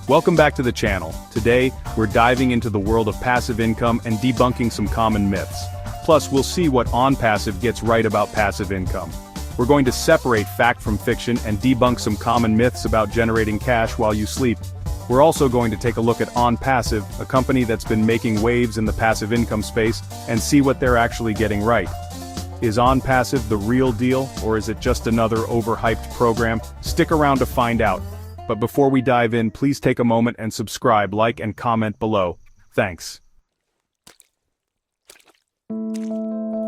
Welcome back to the channel. Today, we're diving into the world of passive income and debunking some common myths. Plus, we'll see what OnPassive gets right about passive income. We're going to separate fact from fiction and debunk some common myths about generating cash while you sleep. We're also going to take a look at OnPassive, a company that's been making waves in the passive income space, and see what they're actually getting right. Is OnPassive the real deal, or is it just another overhyped program? Stick around to find out. But before we dive in, please take a moment and subscribe, like, and comment below. Thanks.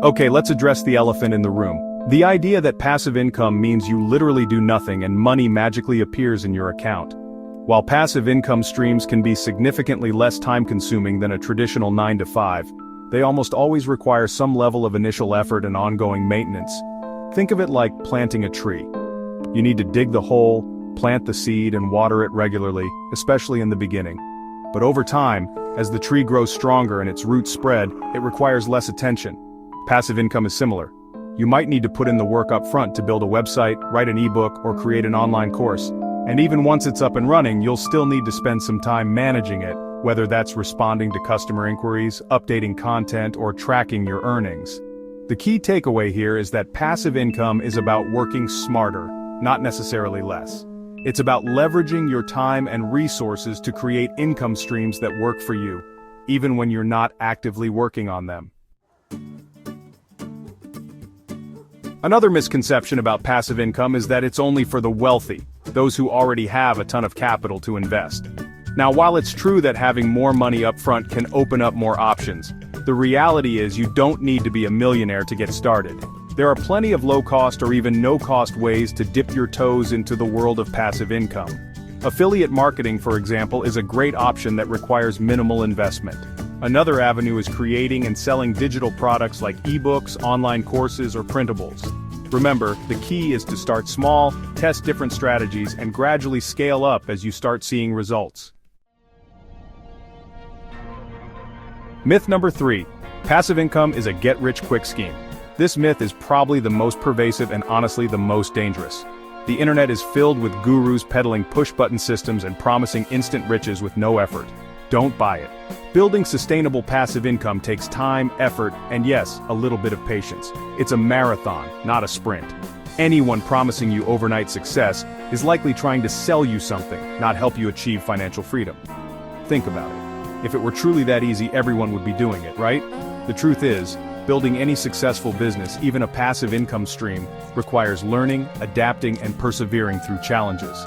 Okay, let's address the elephant in the room. The idea that passive income means you literally do nothing and money magically appears in your account. While passive income streams can be significantly less time-consuming than a traditional 9-to-5, they almost always require some level of initial effort and ongoing maintenance. Think of it like planting a tree. You need to dig the hole, plant the seed, and water it regularly, especially in the beginning. But over time, as the tree grows stronger and its roots spread, it requires less attention. Passive income is similar. You might need to put in the work up front to build a website, write an ebook, or create an online course. And even once it's up and running, you'll still need to spend some time managing it, whether that's responding to customer inquiries, updating content, or tracking your earnings. The key takeaway here is that passive income is about working smarter, not necessarily less. It's about leveraging your time and resources to create income streams that work for you, even when you're not actively working on them. Another misconception about passive income is that it's only for the wealthy, those who already have a ton of capital to invest. Now, while it's true that having more money up front can open up more options, the reality is you don't need to be a millionaire to get started. There are plenty of low-cost or even no-cost ways to dip your toes into the world of passive income. Affiliate marketing, for example, is a great option that requires minimal investment. Another avenue is creating and selling digital products like ebooks, online courses, or printables. Remember, the key is to start small, test different strategies, and gradually scale up as you start seeing results. Myth number 3. Passive income is a get-rich-quick scheme. This myth is probably the most pervasive and honestly the most dangerous. The internet is filled with gurus peddling push-button systems and promising instant riches with no effort. Don't buy it. Building sustainable passive income takes time, effort, and yes, a little bit of patience. It's a marathon, not a sprint. Anyone promising you overnight success is likely trying to sell you something, not help you achieve financial freedom. Think about it. If it were truly that easy, everyone would be doing it, right? The truth is, building any successful business, even a passive income stream, requires learning, adapting, and persevering through challenges.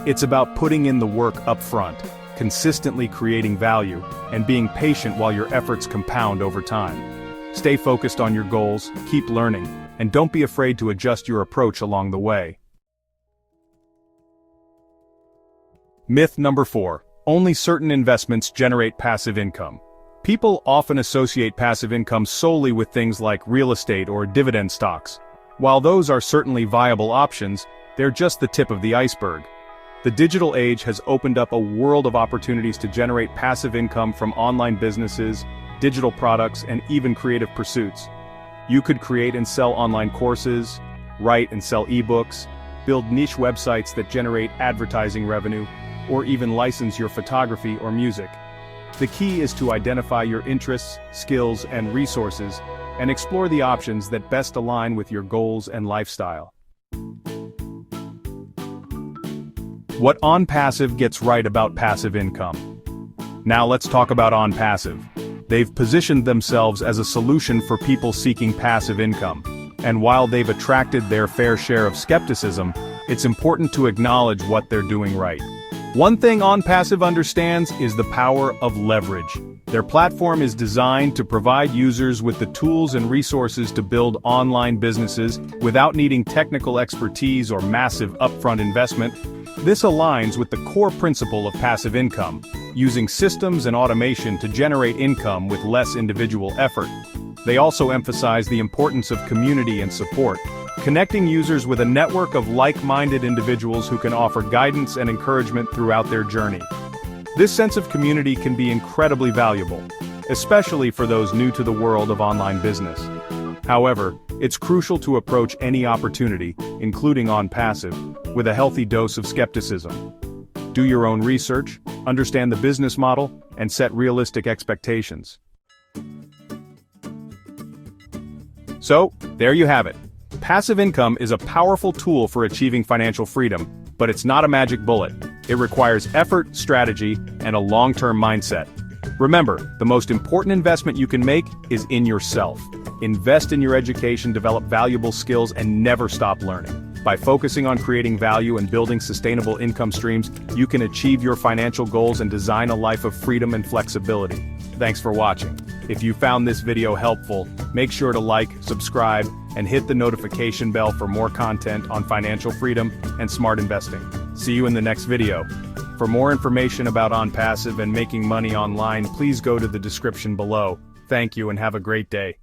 It's about putting in the work up front, consistently creating value, and being patient while your efforts compound over time. Stay focused on your goals, keep learning, and don't be afraid to adjust your approach along the way. Myth number 4. Only certain investments generate passive income. People often associate passive income solely with things like real estate or dividend stocks. While those are certainly viable options, they're just the tip of the iceberg. The digital age has opened up a world of opportunities to generate passive income from online businesses, digital products, and even creative pursuits. You could create and sell online courses, write and sell ebooks, build niche websites that generate advertising revenue, or even license your photography or music. The key is to identify your interests, skills, and resources, and explore the options that best align with your goals and lifestyle. What OnPassive gets right about passive income. Now let's talk about OnPassive. They've positioned themselves as a solution for people seeking passive income. And while they've attracted their fair share of skepticism, it's important to acknowledge what they're doing right. One thing OnPassive understands is the power of leverage. Their platform is designed to provide users with the tools and resources to build online businesses without needing technical expertise or massive upfront investment. This aligns with the core principle of passive income, using systems and automation to generate income with less individual effort. They also emphasize the importance of community and support, connecting users with a network of like-minded individuals who can offer guidance and encouragement throughout their journey. This sense of community can be incredibly valuable, especially for those new to the world of online business. However, it's crucial to approach any opportunity, including OnPassive, with a healthy dose of skepticism. Do your own research, understand the business model, and set realistic expectations. So, there you have it. Passive income is a powerful tool for achieving financial freedom, but it's not a magic bullet. It requires effort, strategy, and a long-term mindset. Remember, the most important investment you can make is in yourself. Invest in your education, develop valuable skills, and never stop learning. By focusing on creating value and building sustainable income streams, you can achieve your financial goals and design a life of freedom and flexibility. Thanks for watching. If you found this video helpful, make sure to like, subscribe, and hit the notification bell for more content on financial freedom and smart investing. See you in the next video. For more information about OnPassive and making money online, please go to the description below. Thank you and have a great day.